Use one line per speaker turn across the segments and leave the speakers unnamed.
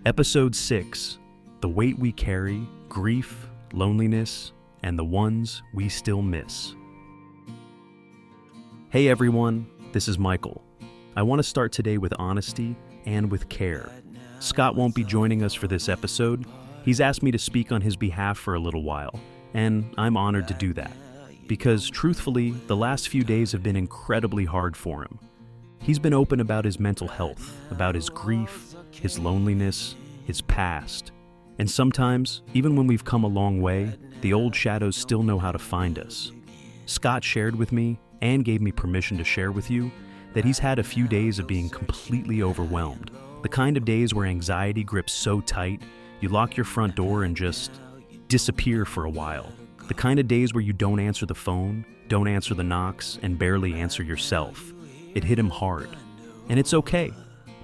Episode 6, The Weight We Carry, Grief, Loneliness, and the Ones We Still Miss. Hey everyone, this is Michael. I want to start today with honesty and with care. Scott won't be joining us for this episode. He's asked me to speak on his behalf for a little while, and I'm honored to do that. Because truthfully, the last few days have been incredibly hard for him. He's been open about his mental health, about his grief, his loneliness, his past. And sometimes, even when we've come a long way, the old shadows still know how to find us. Scott shared with me, and gave me permission to share with you, that he's had a few days of being completely overwhelmed. The kind of days where anxiety grips so tight, you lock your front door and just disappear for a while. The kind of days where you don't answer the phone, don't answer the knocks, and barely answer yourself. It hit him hard. And it's okay,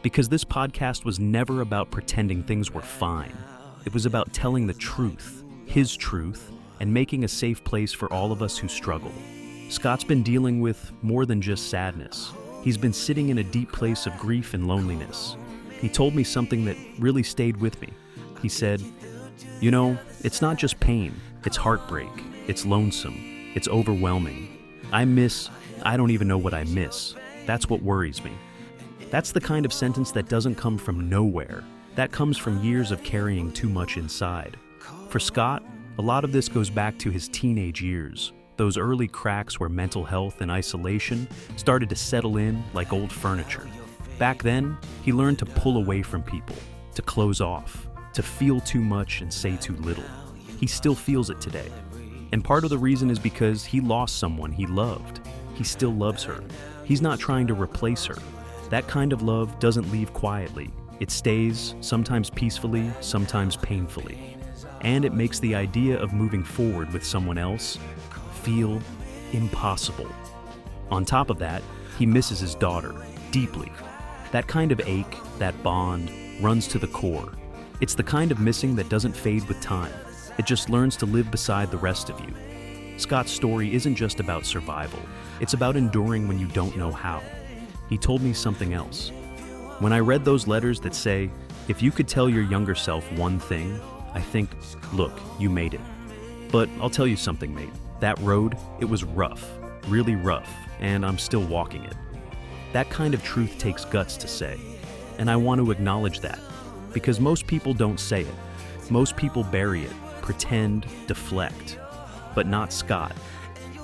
because this podcast was never about pretending things were fine. It was about telling the truth, his truth, and making a safe place for all of us who struggle. Scott's been dealing with more than just sadness. He's been sitting in a deep place of grief and loneliness. He told me something that really stayed with me. He said, "You know, it's not just pain, it's heartbreak, it's lonesome, it's overwhelming. I don't even know what I miss. That's what worries me." That's the kind of sentence that doesn't come from nowhere. That comes from years of carrying too much inside. For Scott, a lot of this goes back to his teenage years, those early cracks where mental health and isolation started to settle in like old furniture. Back then, he learned to pull away from people, to close off, to feel too much and say too little. He still feels it today. And part of the reason is because he lost someone he loved. He still loves her. He's not trying to replace her. That kind of love doesn't leave quietly. It stays, sometimes peacefully, sometimes painfully. And it makes the idea of moving forward with someone else feel impossible. On top of that, he misses his daughter deeply. That kind of ache, that bond, runs to the core. It's the kind of missing that doesn't fade with time. It just learns to live beside the rest of you. Scott's story isn't just about survival. It's about enduring when you don't know how. He told me something else. When I read those letters that say, if you could tell your younger self one thing, I think, look, you made it. But I'll tell you something, mate. That road, it was rough, really rough, and I'm still walking it. That kind of truth takes guts to say, and I want to acknowledge that, because most people don't say it. Most people bury it, pretend, deflect, but not Scott.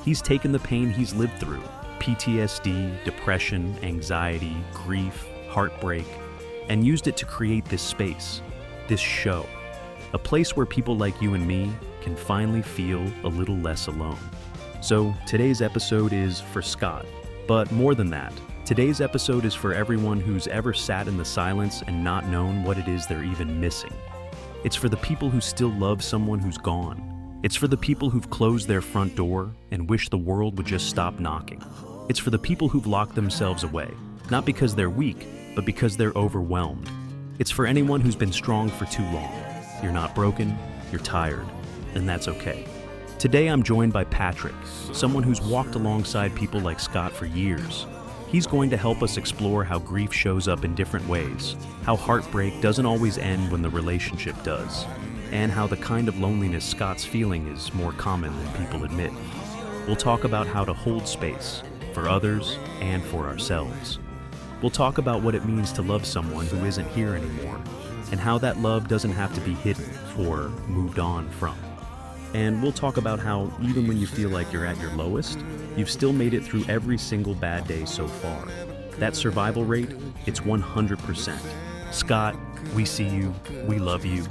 He's taken the pain he's lived through, PTSD, depression, anxiety, grief, heartbreak, and used it to create this space, this show, a place where people like you and me can finally feel a little less alone. So today's episode is for Scott, but more than that, today's episode is for everyone who's ever sat in the silence and not known what it is they're even missing. It's for the people who still love someone who's gone. It's for the people who've closed their front door and wish the world would just stop knocking. It's for the people who've locked themselves away, not because they're weak, but because they're overwhelmed. It's for anyone who's been strong for too long. You're not broken, you're tired, and that's okay. Today I'm joined by Patrick, someone who's walked alongside people like Scott for years. He's going to help us explore how grief shows up in different ways, how heartbreak doesn't always end when the relationship does, and how the kind of loneliness Scott's feeling is more common than people admit. We'll talk about how to hold space for others and for ourselves. We'll talk about what it means to love someone who isn't here anymore, and how that love doesn't have to be hidden or moved on from. And we'll talk about how even when you feel like you're at your lowest, you've still made it through every single bad day so far. That survival rate, it's 100%. Scott, we see you, we love you,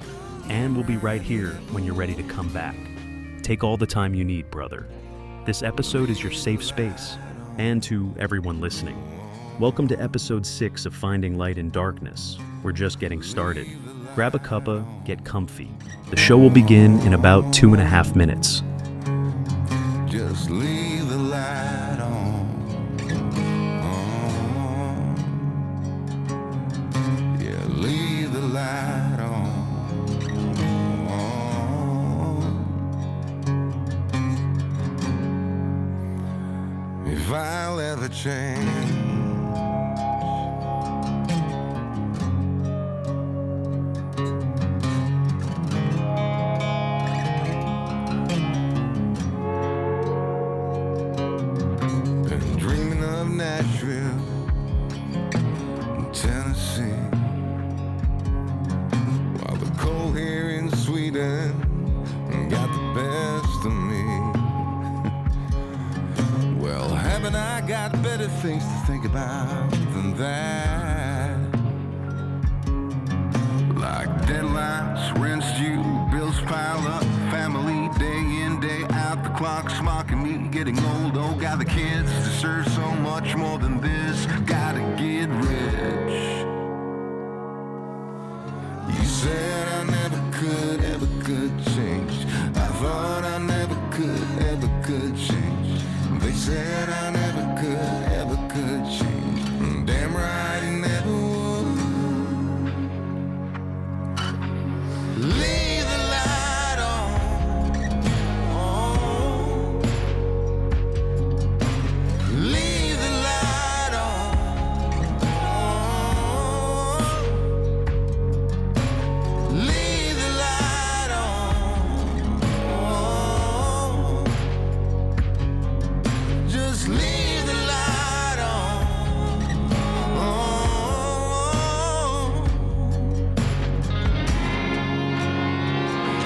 and we'll be right here when you're ready to come back. Take all the time you need, brother. This episode is your safe space, and to everyone listening, welcome to episode 6 of Finding Light in Darkness. We're just getting started. Grab a cuppa, get comfy. The show will begin in about 2.5 minutes.
Just leave the light on. Yeah, leave the light on. If I'll ever change, got better things to think about than that. Like deadlines, rent's due, bills pile up, family day in, day out, the clock's mocking me, getting old, oh God, the kids deserve so much more than this, gotta get rich. You said I never could change, I thought I never could change, they said I never could change, damn right I never would. Leave the light on, oh. Leave the light on, oh. Leave the light on, oh. Just leave the light on, oh.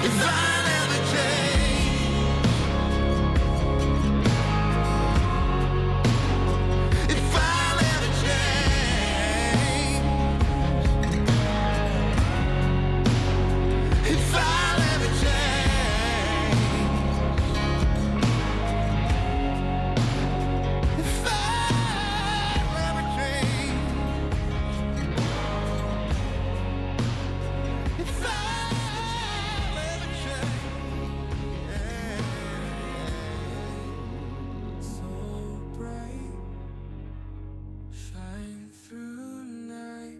If I never change, if I never change, if I never change, if I never change, if I never change. So bright, shine through night.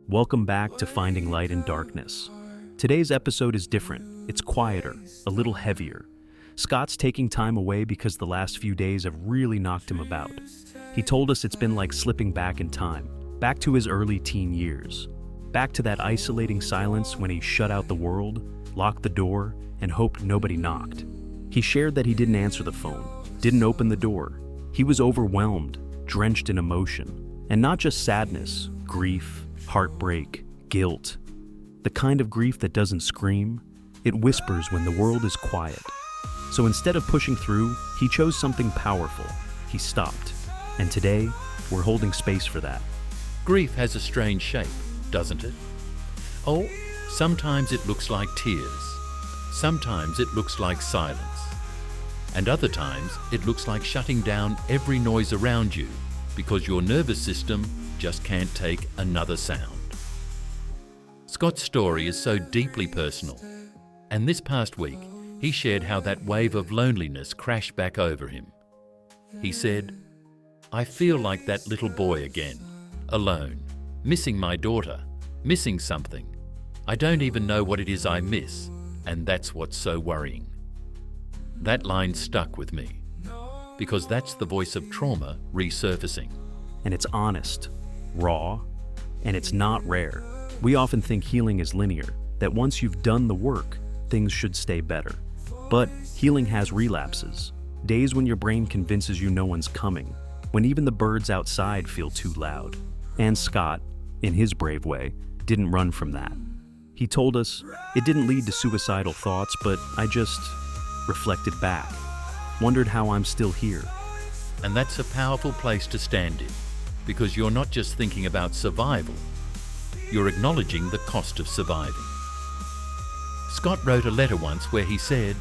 Welcome back to Finding Light in Darkness. Today's episode is different. It's quieter, a little heavier. Scott's taking time away because the last few days have really knocked him about. He told us it's been like slipping back in time, back to his early teen years, back to that isolating silence when he shut out the world, locked the door, and hoped nobody knocked. He shared that he didn't answer the phone, didn't open the door. He was overwhelmed, drenched in emotion, and not just sadness, grief, heartbreak, guilt. The kind of grief that doesn't scream, it whispers when the world is quiet. So instead of pushing through, he chose something powerful. He stopped. And today, we're holding space for that.
Grief has a strange shape, doesn't it? Oh, sometimes it looks like tears. Sometimes it looks like silence. And other times it looks like shutting down every noise around you because your nervous system just can't take another sound. Scott's story is so deeply personal, and this past week he shared how that wave of loneliness crashed back over him. He said, "I feel like that little boy again, alone, missing my daughter, missing something. I don't even know what it is I miss, and that's what's so worrying." That line stuck with me, because that's the voice of trauma resurfacing.
And it's honest, raw, and it's not rare. We often think healing is linear, that once you've done the work, things should stay better. But healing has relapses, days when your brain convinces you no one's coming, when even the birds outside feel too loud. And Scott, in his brave way, didn't run from that. He told us, "It didn't lead to suicidal thoughts, but I just reflected back, wondered how I'm still here."
And that's a powerful place to stand in, because you're not just thinking about survival, you're acknowledging the cost of surviving. Scott wrote a letter once where he said,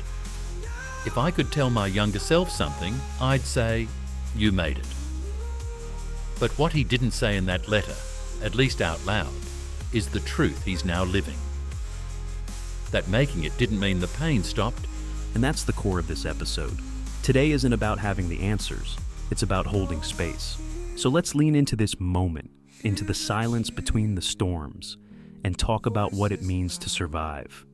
"If I could tell my younger self something, I'd say, you made it." But what he didn't say in that letter, at least out loud, is the truth he's now living. That making it didn't mean the pain stopped.
And that's the core of this episode. Today isn't about having the answers, it's about holding space. So let's lean into this moment, into the silence between the storms, and talk about what it means to survive.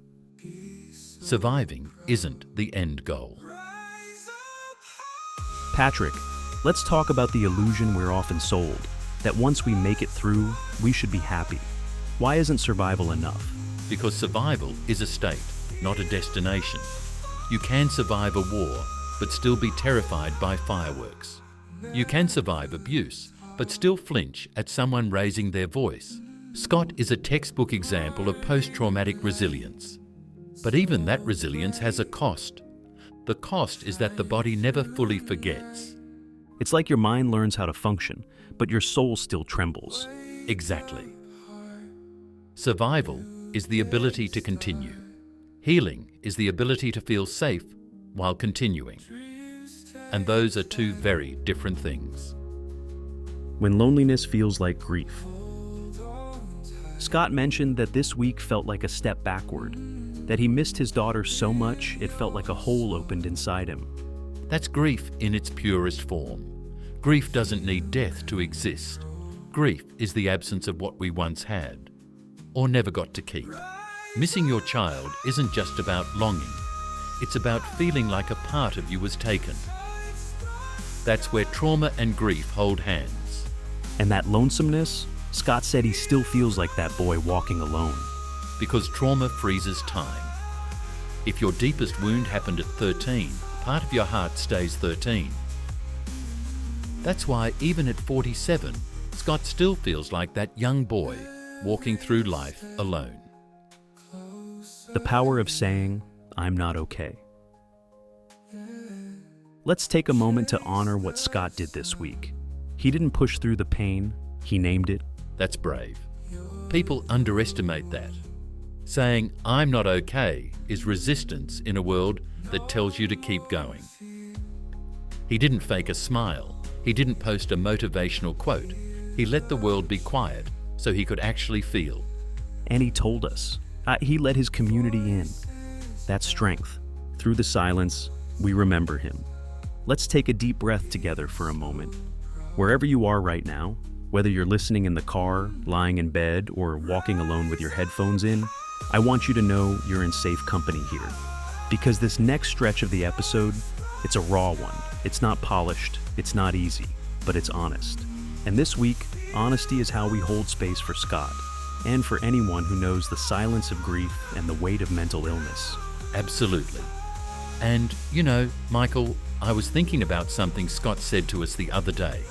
Surviving isn't the end goal.
Patrick, let's talk about the illusion we're often sold, that once we make it through, we should be happy. Why isn't survival enough?
Because survival is a state, not a destination. You can survive a war, but still be terrified by fireworks. You can survive abuse, but still flinch at someone raising their voice. Scott is a textbook example of post-traumatic resilience. But even that resilience has a cost. The cost is that the body never fully forgets.
It's like your mind learns how to function, but your soul still trembles.
Exactly. Survival is the ability to continue. Healing is the ability to feel safe while continuing. And those are two very different things.
When loneliness feels like grief. Scott mentioned that this week felt like a step backward, that he missed his daughter so much it felt like a hole opened inside him.
That's grief in its purest form. Grief doesn't need death to exist. Grief is the absence of what we once had, or never got to keep. Missing your child isn't just about longing. It's about feeling like a part of you was taken. That's where trauma and grief hold hands.
And that lonesomeness, Scott said he still feels like that boy walking alone.
Because trauma freezes time. If your deepest wound happened at 13, part of your heart stays 13. That's why even at 47, Scott still feels like that young boy walking through life alone.
The power of saying, I'm not okay. Let's take a moment to honor what Scott did this week. He didn't push through the pain, he named it.
That's brave. People underestimate that. Saying, I'm not okay, is resistance in a world that tells you to keep going. He didn't fake a smile. He didn't post a motivational quote. He let the world be quiet so he could actually feel.
And he told us. He let his community in. That's strength. Through the silence, we remember him. Let's take a deep breath together for a moment. Wherever you are right now, whether you're listening in the car, lying in bed, or walking alone with your headphones in, I want you to know you're in safe company here. Because this next stretch of the episode, it's a raw one. It's not polished, it's not easy, but it's honest. And this week, honesty is how we hold space for Scott, and for anyone who knows the silence of grief and the weight of mental illness.
Absolutely. And, you know, Michael, I was thinking about something Scott said to us the other day.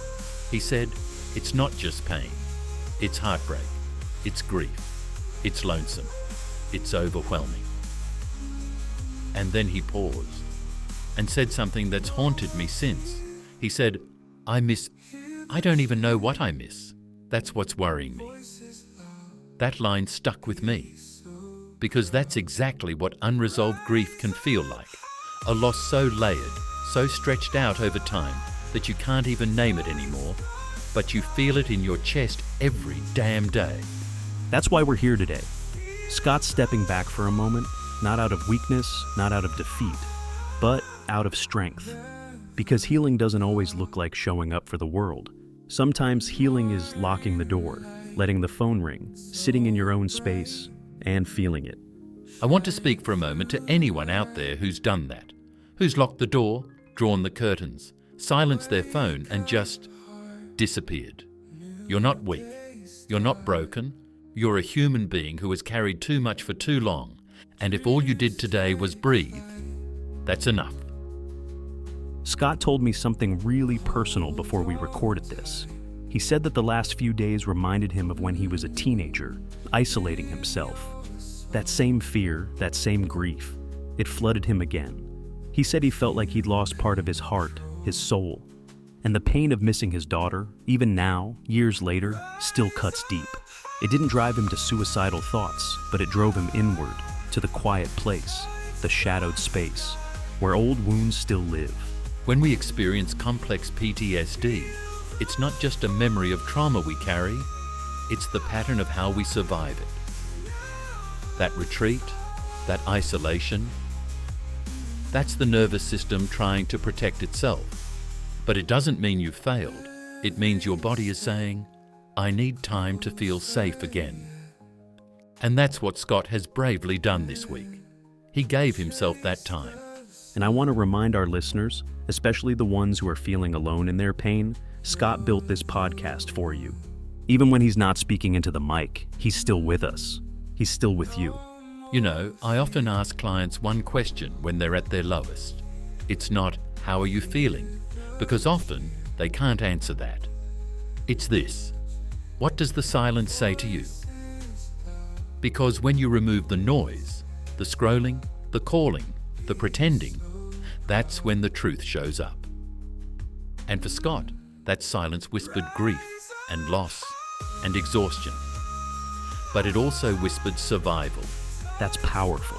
He said, it's not just pain. It's heartbreak. It's grief. It's lonesome. It's overwhelming. And then he paused and said something that's haunted me since. He said, I don't even know what I miss. That's what's worrying me. That line stuck with me, because that's exactly what unresolved grief can feel like. A loss so layered, so stretched out over time that you can't even name it anymore, but you feel it in your chest every damn day.
That's why we're here today. Scott's stepping back for a moment, not out of weakness, not out of defeat, but out of strength. Because healing doesn't always look like showing up for the world. Sometimes healing is locking the door, letting the phone ring, sitting in your own space, and feeling it.
I want to speak for a moment to anyone out there who's done that, who's locked the door, drawn the curtains, silenced their phone, and just disappeared. You're not weak. You're not broken. You're a human being who has carried too much for too long, and if all you did today was breathe, that's enough.
Scott told me something really personal before we recorded this. He said that the last few days reminded him of when he was a teenager, isolating himself. That same fear, that same grief, it flooded him again. He said he felt like he'd lost part of his heart, his soul. And the pain of missing his daughter, even now, years later, still cuts deep. It didn't drive him to suicidal thoughts, but it drove him inward, to the quiet place, the shadowed space, where old wounds still live.
When we experience complex PTSD, it's not just a memory of trauma we carry, it's the pattern of how we survive it. That retreat, that isolation, that's the nervous system trying to protect itself. But it doesn't mean you've failed. It means your body is saying, I need time to feel safe again. And that's what Scott has bravely done this week. He gave himself that time.
And I want to remind our listeners, especially the ones who are feeling alone in their pain, Scott built this podcast for you. Even when he's not speaking into the mic, he's still with us. He's still with you.
You know, I often ask clients one question when they're at their lowest. It's not, how are you feeling? Because often they can't answer that. It's this, what does the silence say to you? Because when you remove the noise, the scrolling, the calling, the pretending, that's when the truth shows up. And for Scott, that silence whispered grief and loss and exhaustion. But it also whispered survival.
That's powerful.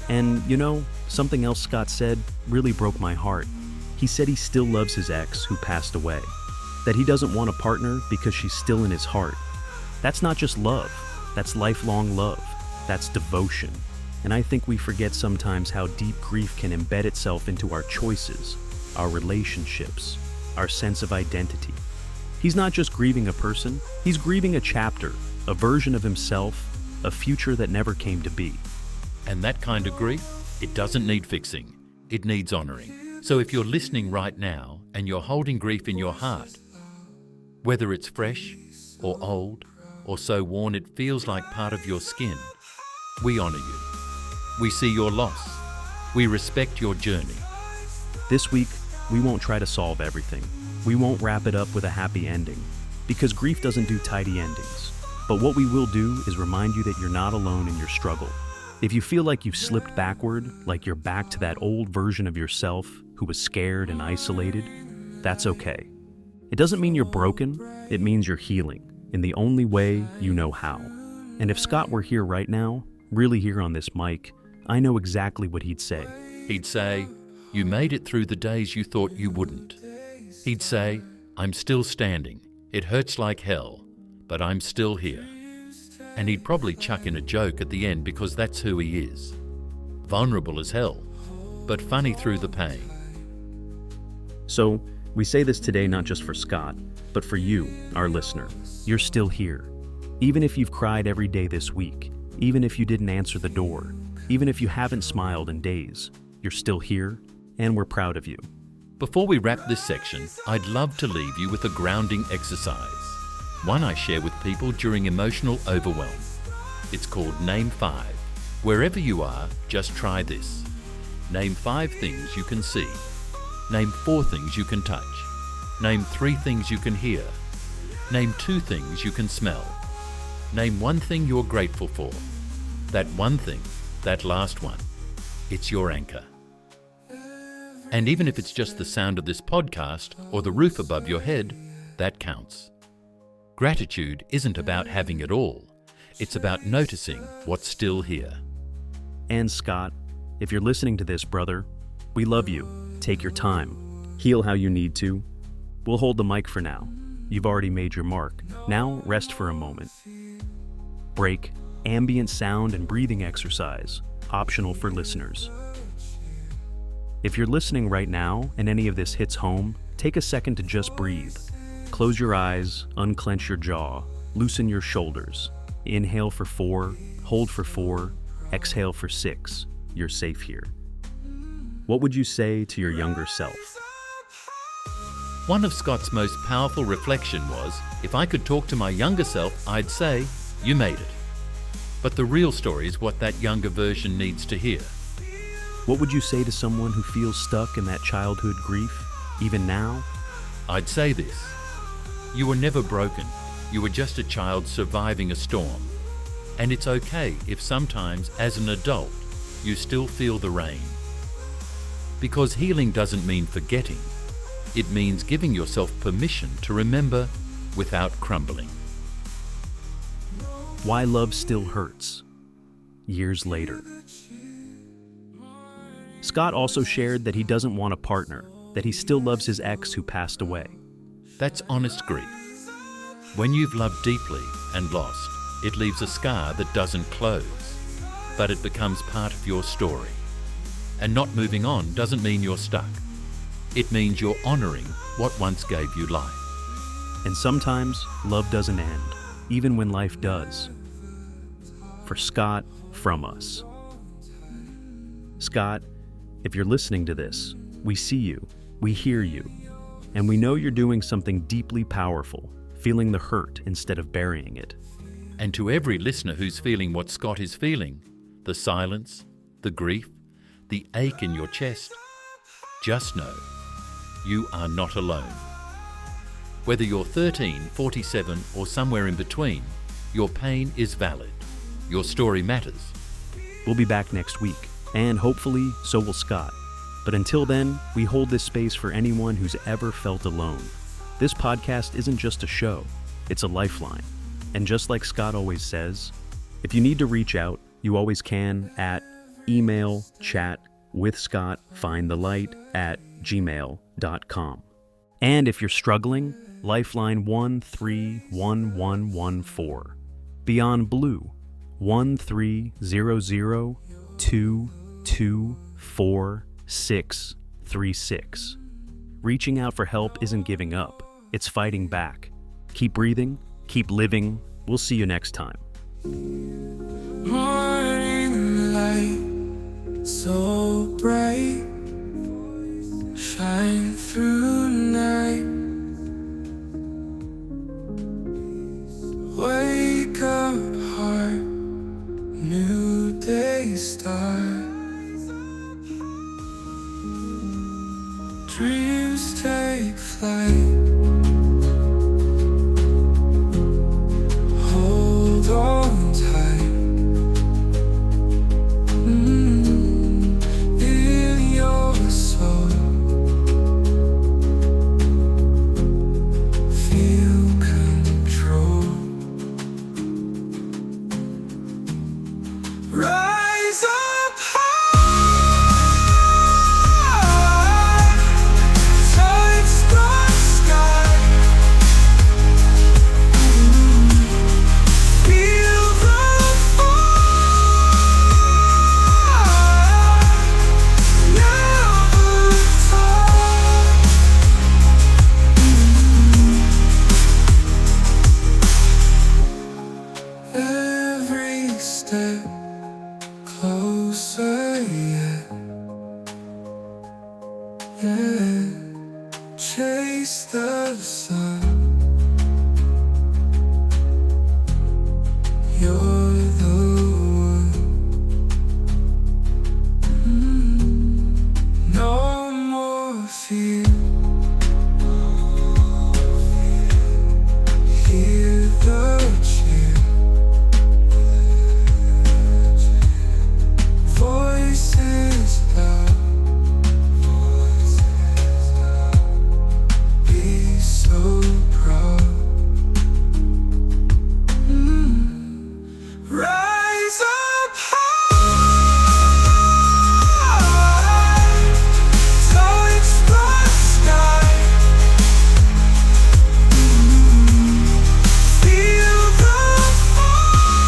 And you know, something else Scott said really broke my heart. He said he still loves his ex who passed away, that he doesn't want a partner because she's still in his heart. That's not just love, that's lifelong love, that's devotion. And I think we forget sometimes how deep grief can embed itself into our choices, our relationships, our sense of identity. He's not just grieving a person, he's grieving a chapter, a version of himself, a future that never came to be.
And that kind of grief, it doesn't need fixing, it needs honoring. So if you're listening right now and you're holding grief in your heart, whether it's fresh or old or so worn it feels like part of your skin, we honor you. We see your loss. We respect your journey.
This week, we won't try to solve everything. We won't wrap it up with a happy ending, because grief doesn't do tidy endings. But what we will do is remind you that you're not alone in your struggle. If you feel like you've slipped backward, like you're back to that old version of yourself who was scared and isolated, that's okay. It doesn't mean you're broken, it means you're healing, in the only way you know how. And if Scott were here right now, really here on this mic, I know exactly what he'd say.
He'd say, "You made it through the days you thought you wouldn't." He'd say, "I'm still standing. It hurts like hell, but I'm still here." And he'd probably chuck in a joke at the end because that's who he is. Vulnerable as hell, but funny through the pain.
So, we say this today not just for Scott, but for you, our listener. You're still here. Even if you've cried every day this week, even if you didn't answer the door, even if you haven't smiled in days, you're still here, and we're proud of you.
Before we wrap this section, I'd love to leave you with a grounding exercise, one I share with people during emotional overwhelm. It's called Name 5. Wherever you are, just try this. Name 5 things you can see. Name 4 things you can touch. Name 3 things you can hear. Name 2 things you can smell. Name 1 thing you're grateful for. That one thing, that last one, it's your anchor. And even if it's just the sound of this podcast or the roof above your head, that counts. Gratitude isn't about having it all. It's about noticing what's still here.
And Scott, if you're listening to this, brother, we love you. Take your time. Heal how you need to. We'll hold the mic for now. You've already made your mark. Now rest for a moment. Break, ambient sound and breathing exercise, optional for listeners. If you're listening right now and any of this hits home, take a second to just breathe. Close your eyes, unclench your jaw, loosen your shoulders. Inhale for 4, hold for 4, exhale for 6. You're safe here. What would you say to your younger self?
One of Scott's most powerful reflection was, if I could talk to my younger self, I'd say, "You made it." But the real story is what that younger version needs to hear.
What would you say to someone who feels stuck in that childhood grief, even now?
I'd say this: you were never broken. You were just a child surviving a storm. And it's okay if sometimes, as an adult, you still feel the rain. Because healing doesn't mean forgetting. It means giving yourself permission to remember without crumbling.
Why love still hurts, years later. Scott also shared that he doesn't want a partner, that he still loves his ex who passed away.
That's honest grief. When you've loved deeply and lost, it leaves a scar that doesn't close, but it becomes part of your story. And not moving on doesn't mean you're stuck. It means you're honoring what once gave you life.
And sometimes love doesn't end, even when life does. For Scott, from us. Scott, if you're listening to this, we see you, we hear you, and we know you're doing something deeply powerful, feeling the hurt instead of burying it.
And to every listener who's feeling what Scott is feeling, the silence, the grief, the ache in your chest, just know you are not alone. Whether you're 13, 47, or somewhere in between, your pain is valid. Your story matters.
We'll be back next week, and hopefully so will Scott. But until then, we hold this space for anyone who's ever felt alone. This podcast isn't just a show, it's a lifeline. And just like Scott always says, if you need to reach out, you always can at email chat@gmail.com. And if you're struggling, Lifeline 131114. Beyond Blue 1300224636. Reaching out for help isn't giving up, it's fighting back. Keep breathing, keep living. We'll see you next time.
Morning light, so bright, shine through night. Wake up heart, new day start. Dreams take flight. Hold on tight. In your soul, feel control. Rise up high, touch the sky. Feel the fire, never die. Every step closer, yeah. Chase the sun. You're the one. No more fear. Hear the cheer. Voices loud. Be so proud. Rise up high, touch the sky. Feel the fire,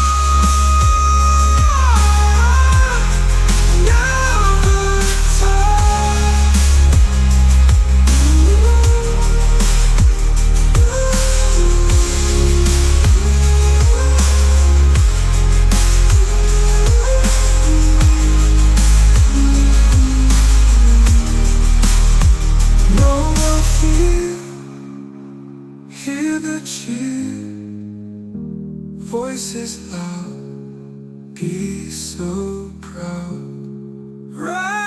never no more fear. Hear the cheer. Voices loud. Be so proud. Rise